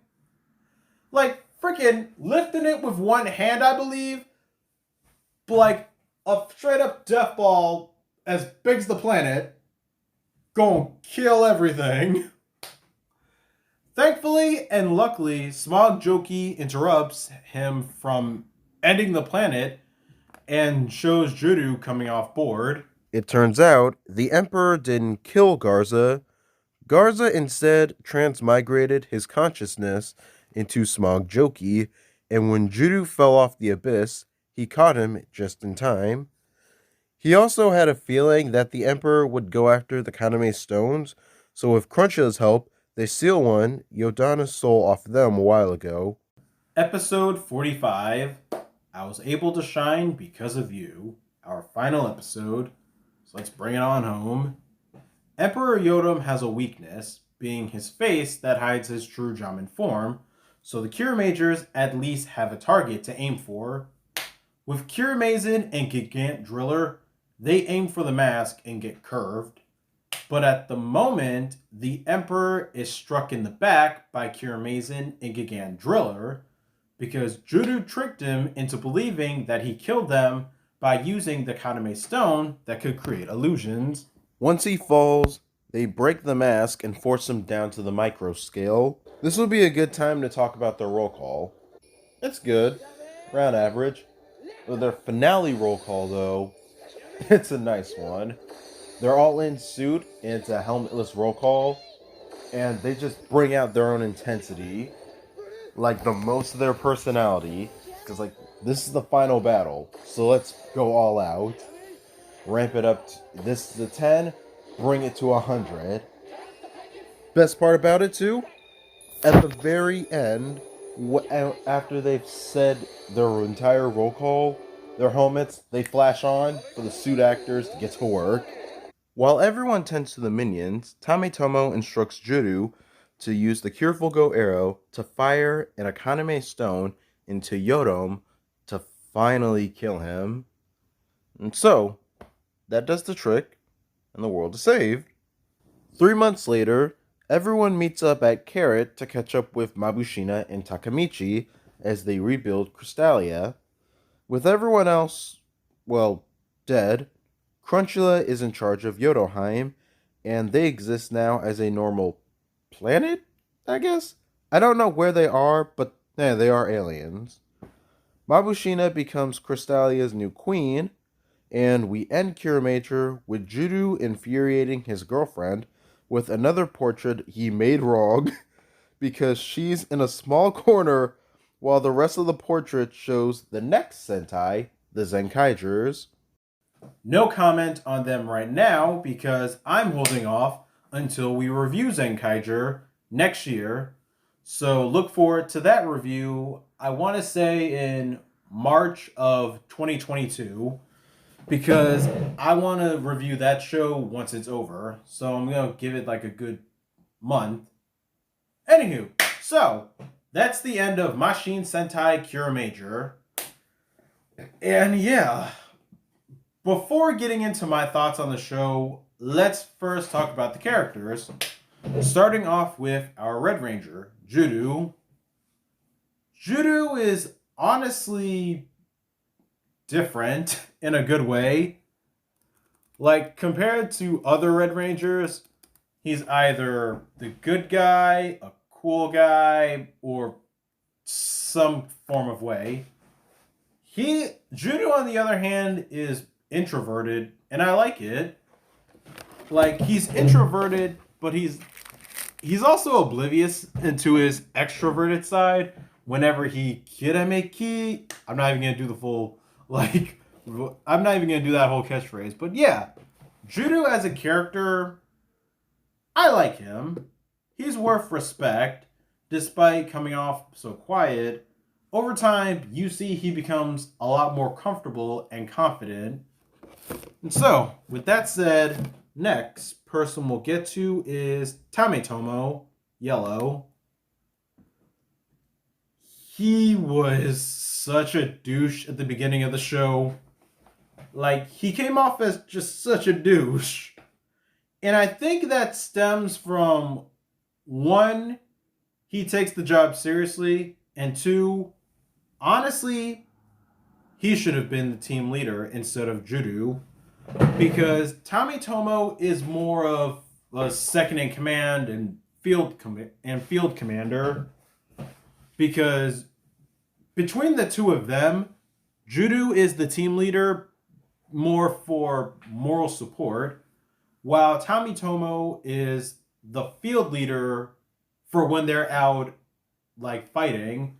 Like, freaking lifting it with one hand, I believe. But like, a straight up Death Ball as big as the planet. Gonna kill everything. Thankfully and luckily, Smog Joki interrupts him from ending the planet and shows Juru coming off board. It turns out the Emperor didn't kill Garza. Garza instead transmigrated his consciousness into Smog Joki, and when Juru fell off the abyss, he caught him just in time. He also had a feeling that the Emperor would go after the Kaname stones, so with Crunchula's help, they steal one Yodana stole off them a while ago. Episode 45, I Was Able to Shine Because of You, our final episode, so let's bring it on home. Emperor Yodam has a weakness, being his face that hides his true Jamin form, so the Kirameigers at least have a target to aim for. With Kirameiger and Gigant Driller, they aim for the mask and get curved. But at the moment, the Emperor is struck in the back by Kirameiger and Gigant Driller, because Juru tricked him into believing that he killed them by using the Kaname stone that could create illusions. Once he falls, they break the mask and force him down to the micro scale. This will be a good time to talk about their roll call. It's good, around average. With their finale roll call, though, it's a nice one. They're all in suit, and it's a helmetless roll call, and they just bring out their own intensity, like the most of their personality, because like this is the final battle, so let's go all out. Ramp it up. This is a 10, bring it to 100. Best part about it too, at the very end, after they've said their entire roll call, their helmets, they flash on for the suit actors to get to work. While everyone tends to the minions, Tametomo instructs Juru to use the Cureful Go arrow to fire an Akaname stone into Yodam to finally kill him. And so, that does the trick, and the world is saved. 3 months later, everyone meets up at Carrot to catch up with Mabushina and Takemichi as they rebuild Crystalia. With everyone else, dead, Crunchula is in charge of Jotunheim, and they exist now as a normal planet, I guess? I don't know where they are, but they are aliens. Mabushina becomes Crystalia's new queen, and we end Kirameiger with Juru infuriating his girlfriend with another portrait he made wrong because she's in a small corner while the rest of the portrait shows the next Sentai, the Zenkaigers. No comment on them right now because I'm holding off until we review Zenkaiger next year. So look forward to that review. I want to say in March of 2022 because I want to review that show once it's over. So I'm going to give it like a good month. Anywho, so that's the end of Mashin Sentai Kirameiger. And yeah, before getting into my thoughts on the show, let's first talk about the characters. Starting off with our Red Ranger, Judo. Judo is honestly different in a good way. Like, compared to other Red Rangers, he's either the good guy, a cool guy, or some form of way. Judo, on the other hand, is introverted, and I like it. Like, he's introverted, but he's also oblivious into his extroverted side. Whenever he Kirameiger, I'm not even gonna do the full like. I'm not even gonna do that whole catchphrase, but yeah, Judo as a character, I like him. He's worth respect, despite coming off so quiet. Over time, you see he becomes a lot more comfortable and confident. And so, with that said, next person we'll get to is Tametomo, Yellow. He was such a douche at the beginning of the show. Like, he came off as just such a douche. And I think that stems from, one, he takes the job seriously, and two, honestly, he should have been the team leader instead of Judo, because Tametomo is more of a second in command and field commander. Because between the two of them, Judo is the team leader more for moral support, while Tametomo is the field leader for when they're out like fighting,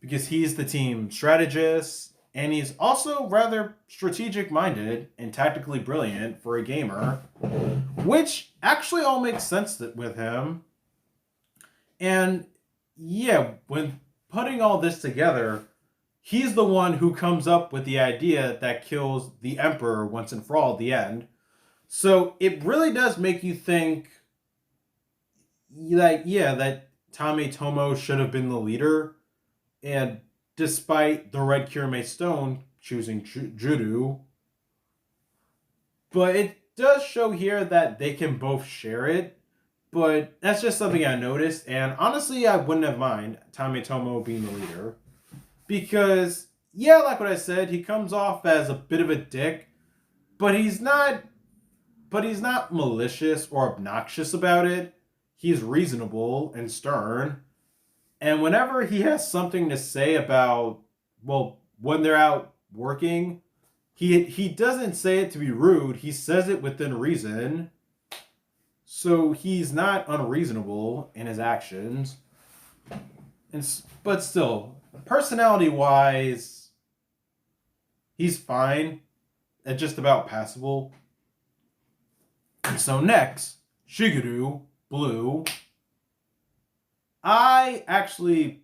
because he's the team strategist and he's also rather strategic minded and tactically brilliant for a gamer, which actually all makes sense with him. And yeah, when putting all this together, he's the one who comes up with the idea that kills the Emperor once and for all at the end. So it really does make you think, like, yeah, that Tametomo should have been the leader. And despite the Red Kirame Stone choosing Judo, but it does show here that they can both share it. But that's just something I noticed, and honestly, I wouldn't have mind Tametomo being the leader. Because, yeah, like what I said, he comes off as a bit of a dick, but he's not malicious or obnoxious about it. He's reasonable and stern. And whenever he has something to say about, well, when they're out working, he doesn't say it to be rude, he says it within reason. So he's not unreasonable in his actions. But still, personality-wise, he's fine. And just about passable. And so next, Shigeru, Blue. The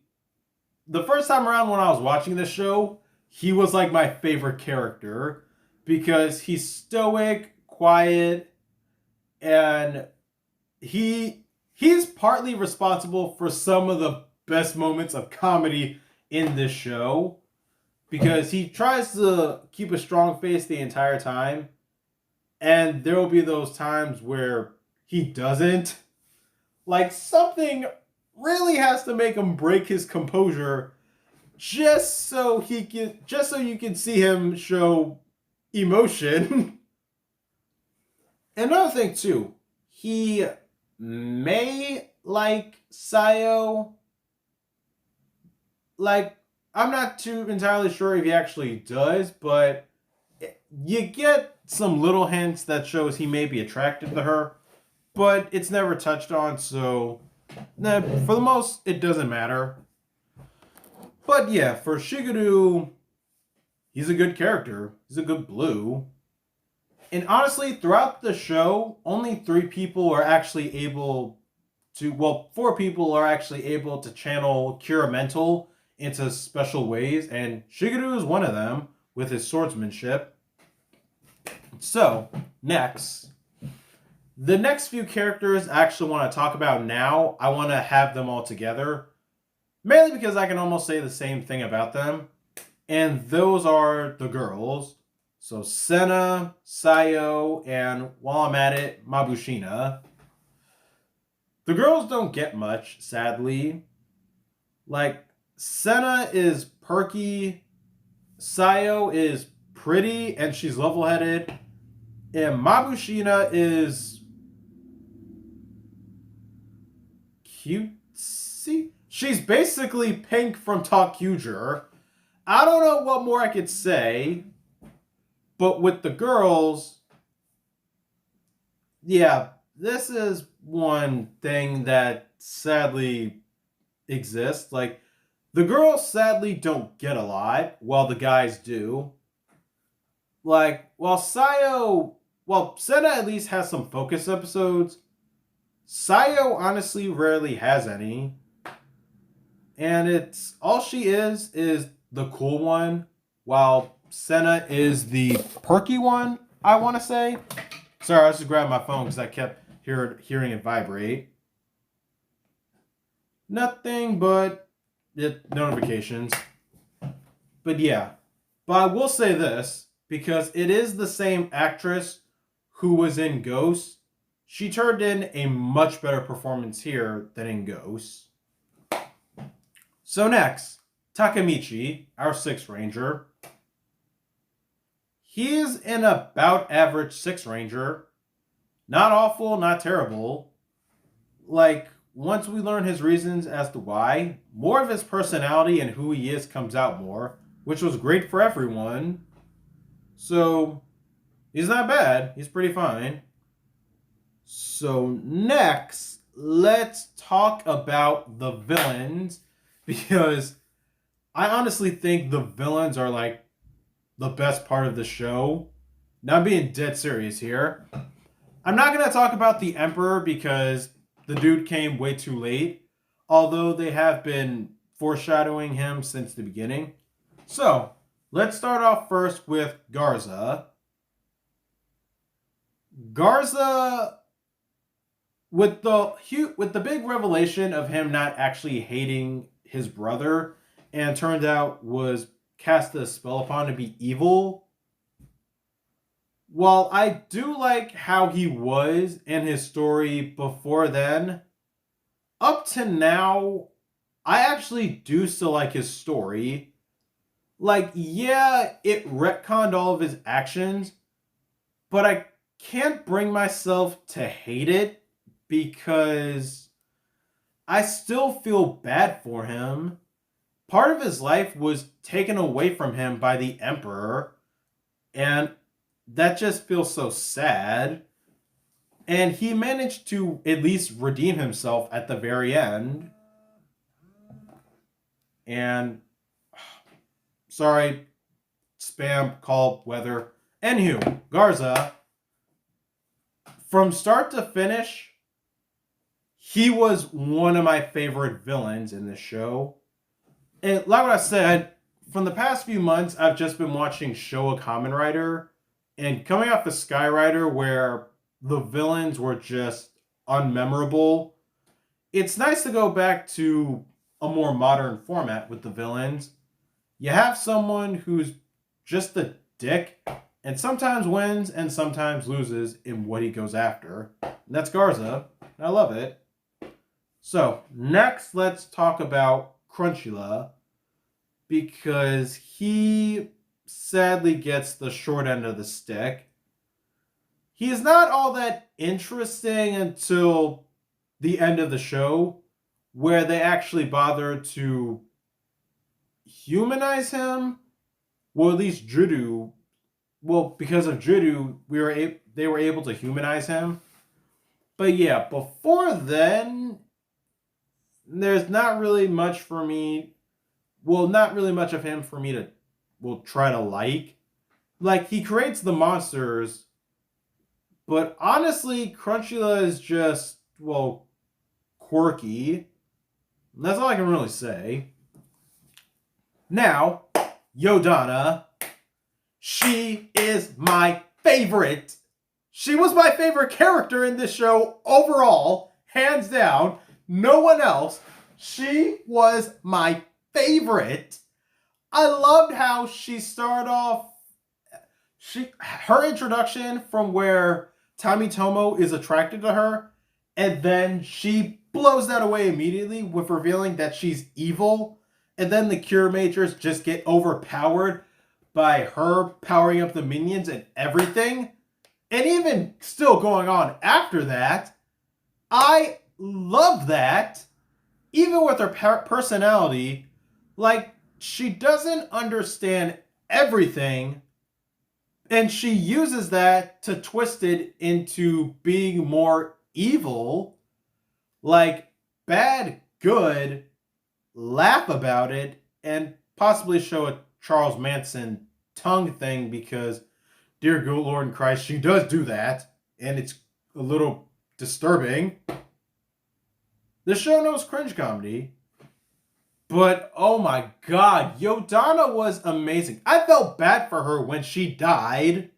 first time around when I was watching this show, he was like my favorite character. Because he's stoic, quiet, and he's partly responsible for some of the best moments of comedy in this show, because he tries to keep a strong face the entire time, and there will be those times where he doesn't. Like, something really has to make him break his composure just so you can see him show emotion. Another thing too, he may like Sayo. Like, I'm not too entirely sure if he actually does, but you get some little hints that shows he may be attracted to her, but it's never touched on, so for the most, it doesn't matter. But yeah, for Shigeru, he's a good character. He's a good Blue. And honestly, throughout the show, only 3 people are actually able to, well, 4 people are actually able to channel Kira mental into special ways, and Shigeru is one of them with his swordsmanship. So, next. The next few characters I actually want to talk about now, I want to have them all together. Mainly because I can almost say the same thing about them. And those are the girls. So Senna, Sayo, and while I'm at it, Mabushina. The girls don't get much, sadly. Like, Senna is perky, Sayo is pretty, and she's level-headed, and Mabushina is cutesy? She's basically Pink from Talk Huger. I don't know what more I could say, but with the girls, yeah, this is one thing that sadly exists. Like, the girls sadly don't get a lot, while the guys do. Like, while Senna at least has some focus episodes, Sayo honestly rarely has any. And it's all she is the cool one, while Senna is the perky one, I want to say. Sorry, I was just grabbing my phone because I kept hearing it vibrate. Nothing but notifications. But yeah. But I will say this, because it is the same actress who was in Ghost. She turned in a much better performance here than in Ghost. So next, Takemichi, our 6th Ranger. He is an about average 6th Ranger. Not awful, not terrible. Like, once we learn his reasons as to why, more of his personality and who he is comes out more, which was great for everyone. So, he's not bad. He's pretty fine. So, next, let's talk about the villains, because I honestly think the villains are like the best part of the show. Now, I'm being dead serious here. I'm not going to talk about the Emperor because the dude came way too late, although they have been foreshadowing him since the beginning. So, let's start off first with Garza. Garza, with the big revelation of him not actually hating his brother, and turned out was cast a spell upon to be evil. While I do like how he was in his story before then, up to now, I actually do still like his story. Like, yeah, it retconned all of his actions, but I can't bring myself to hate it because I still feel bad for him. Part of his life was taken away from him by the Emperor, and that just feels so sad. And he managed to at least redeem himself at the very end. And sorry, spam, call, weather. Anywho, Garza, from start to finish, he was one of my favorite villains in this show. And like what I said, from the past few months, I've just been watching Showa KamenRider, and coming off the Skyrider where the villains were just unmemorable, it's nice to go back to a more modern format with the villains. You have someone who's just a dick, and sometimes wins and sometimes loses in what he goes after. And that's Garza. I love it. So, next let's talk about Crunchula, because he sadly gets the short end of the stick. He is not all that interesting until the end of the show, where they actually bother to humanize him. Well, at least Judu. Well, because of Judu, they were able to humanize him. But yeah, before then, there's not really much for me. Well, not really much of him for me to try to like. Like, he creates the monsters, but honestly, Crunchula is just, quirky. That's all I can really say. Now, Yodana. She is my favorite. She was my favorite character in this show overall, hands down. No one else. She was my favorite. I loved how she started off. Her introduction from where Tomitomo is attracted to her, and then she blows that away immediately with revealing that she's evil, and then the Kiramagers just get overpowered by her powering up the minions and everything. And even still going on after that, I love that. Even with her personality, like, she doesn't understand everything, and she uses that to twist it into being more evil. Like, bad, good, laugh about it, and possibly show a Charles Manson tongue thing because, dear good Lord in Christ, she does do that, and it's a little disturbing. The show knows cringe comedy, but oh my god, Yodana was amazing. I felt bad for her when she died.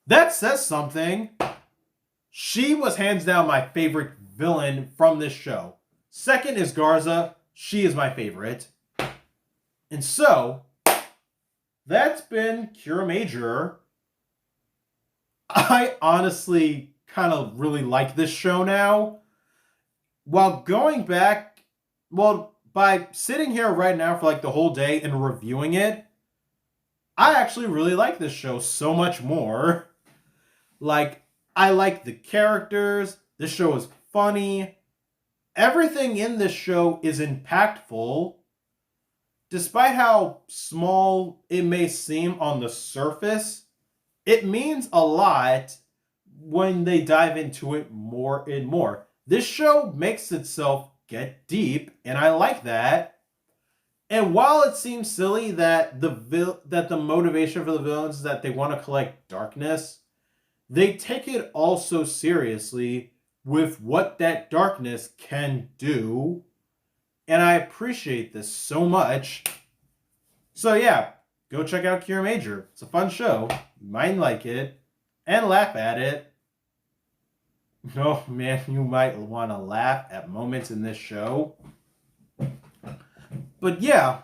That says something. She was hands down my favorite villain from this show. Second is Garza. She is my favorite. And so, that's been Kirameiger. I honestly kind of really like this show now. While going back, well, by sitting here right now for like the whole day and reviewing it, I actually really like this show so much more. Like, I like the characters. This show is funny. Everything in this show is impactful. Despite how small it may seem on the surface, it means a lot when they dive into it more and more. This show makes itself get deep, and I like that. And while it seems silly that the motivation for the villains is that they want to collect darkness, they take it all so seriously with what that darkness can do. And I appreciate this so much. So yeah, go check out Kirameiger. It's a fun show. You might like it and laugh at it. Oh man, you might want to laugh at moments in this show. But yeah,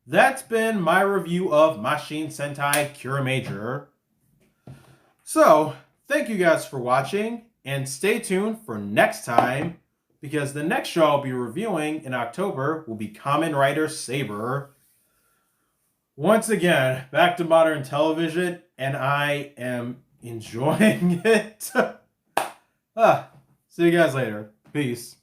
that's been my review of Mashin Sentai Kirameiger. So, thank you guys for watching, and stay tuned for next time, because the next show I'll be reviewing in October will be KamenRider Saber. Once again, back to modern television, and I am enjoying it. See you guys later. Peace.